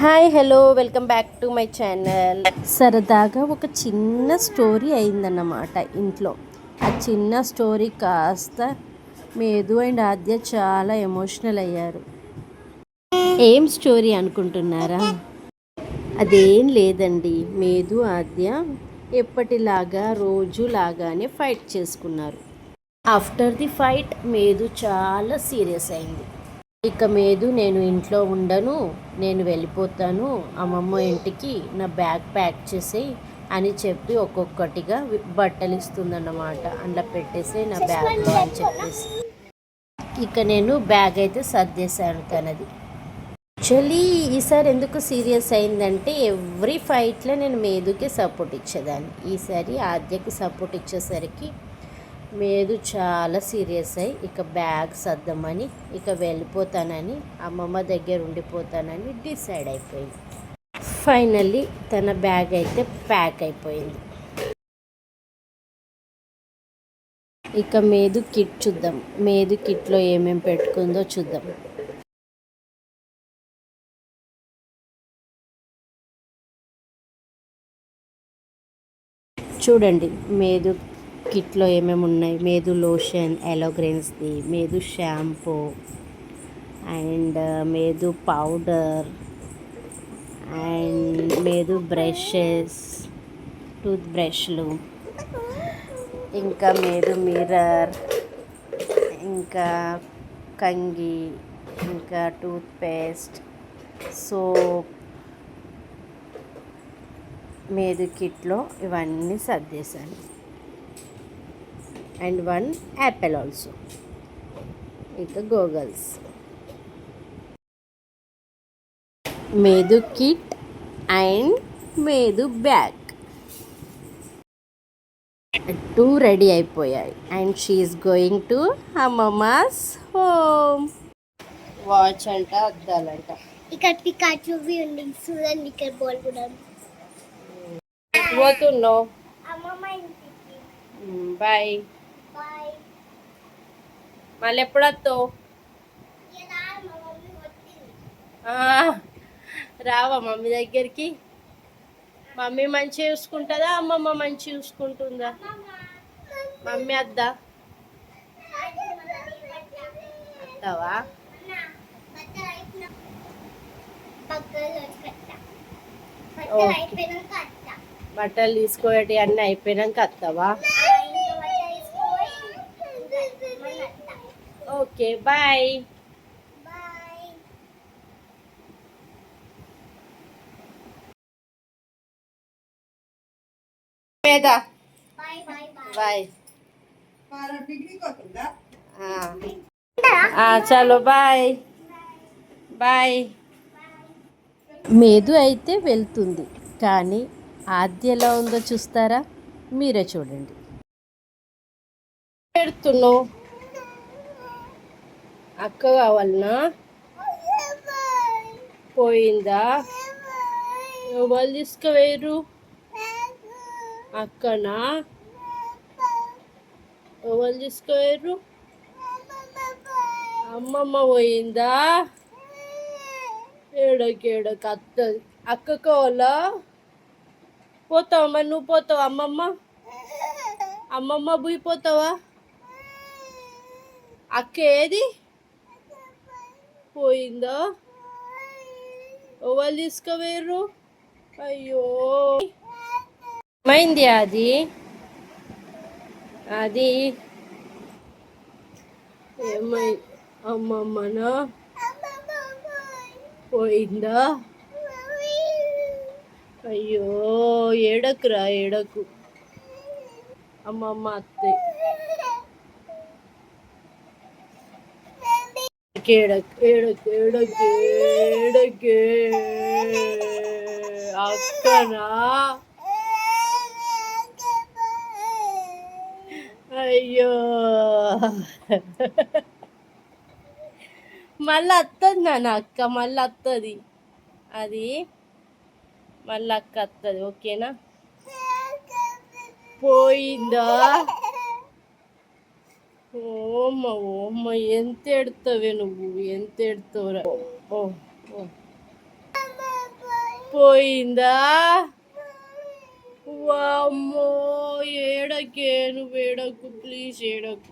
Hi hello welcome back to my channel. సరదాగా ఒక చిన్న స్టోరీ అయిందన్నమాట ఇంట్లో. ఆ చిన్న స్టోరీ కాస్త మేధు అండ్ ఆద్య చాలా ఎమోషనల్ అయ్యారు. ఏం స్టోరీ అనుకుంటున్నారా? అదేం లేదండి, మేధు ఆద్య ఎప్పటిలాగా రోజులాగానే ఫైట్ చేసుకున్నారు. ఆఫ్టర్ ది ఫైట్ మేధు చాలా సీరియస్ అయింది. ఇక మేధు నేను ఇంట్లో ఉండను, నేను వెళ్ళిపోతాను అమ్మమ్మ ఇంటికి, నా బ్యాగ్ ప్యాక్ చేసేయి అని చెప్పి ఒక్కొక్కటిగా బట్టలు ఇస్తుందన్నమాట. అందులో పెట్టేసి నా బ్యాగ్ అని చెప్పేసి ఇక నేను బ్యాగ్ అయితే సర్దేశాను తనది. యాక్చువల్లీ ఈసారి ఎందుకు సీరియస్ అయిందంటే ఎవ్రీ ఫైట్లో నేను మేధుకే సపోర్ట్ ఇచ్చేదాన్ని. ఈసారి ఆద్యకి సపోర్ట్ ఇచ్చేసరికి మేధు చాలా సీరియస్ అయ్యి ఇక బ్యాగ్ సర్దమని, ఇక వెళ్ళిపోతానని, అమ్మమ్మ దగ్గర ఉండిపోతానని డిసైడ్ అయిపోయింది. ఫైనల్లీ తన బ్యాగ్ అయితే ప్యాక్ అయిపోయింది. ఇక మేధు కిట్ చూద్దాం. మేధు కిట్లో ఏమేమి పెట్టుకుందో చూద్దాం. చూడండి మేధు కిట్లో ఏమేమి ఉన్నాయి. మేధు లోషన్, ఎలోగ్రెన్స్ది, Medhu shampoo and Medhu powder and Medhu brushes, tooth బ్రష్లు, ఇంకా మేధు మిర్రర్, ఇంకా కంగి, ఇంకా టూత్ పేస్ట్, సోప్. మేధు కిట్లో ఇవన్నీ సర్దేశాను. And one apple also. ఇక goggles. Medhu kit and Medhu bag too ready అయిపోయాయి. అండ్ షీఈస్ గోయింగ్ టు అమ్మమ్మాస్ హోమ్. వాచ్ అంట, అద్దాలంట. ఇక్కడ పికాచూవి ఉంది చూడండి. ఇక్కడ బాల్ కూడా పోతున్నావు. అమ్మమ్మ ఇంటికి బాయ్. బాయ్. మళ్ళీ ఎప్పుడు వస్తావు? రావా మమ్మీ దగ్గరికి? మమ్మీ మంచిగా చూసుకుంటుందా, అమ్మమ్మ మంచిగా చూసుకుంటుందా? మమ్మీ వద్దా? వస్తావా? బట్టలు తీసుకోటి అన్నీ అయిపోయినాక వస్తావా? Okay bye. బాయ్. చలో బాయ్ బాయ్. మేధు అయితే వెళ్తుంది, కానీ ఆద్య ఎలా ఉందో చూస్తారా? మీరే చూడండి. పెడుతున్నావు అక్క కావాలనా? పోయిందా? ఎవరు తీసుకువేరు? అక్కనా? ఎవరు తీసుకువేరు? అమ్మమ్మ పోయిందా? ఏడకి అత్తది. అక్క కావాలా? పోతావా మరి? నువ్వు పోతావా? అమ్మమ్మ పోయిపోతావా? అక్క ఏది? పోయిందా? ఎవరు తీసుకువేరు? అయ్యో ఏమైంది? అది ఏమై అమ్మమ్మనా? పోయిందా? అయ్యో ఏడకురా, ఏడకు. అమ్మమ్మ అత్తే ఏడకే అక్కనా? అయ్యో మళ్ళీ వస్తుంది నాన్న అక్క, మళ్ళీ వస్తుంది. అది మళ్ళీ అక్క వస్తుంది. ఓకేనా? పోయిందా? ఓమ్మ ఓమ్మ ఎంత ఎడతావే నువ్వు, ఎంత ఎడతావురా? ఓ ఓ పోయిందా? వామ్మో, ఏడకే, నువ్వు ఏడకు ప్లీజ్, ఏడకు.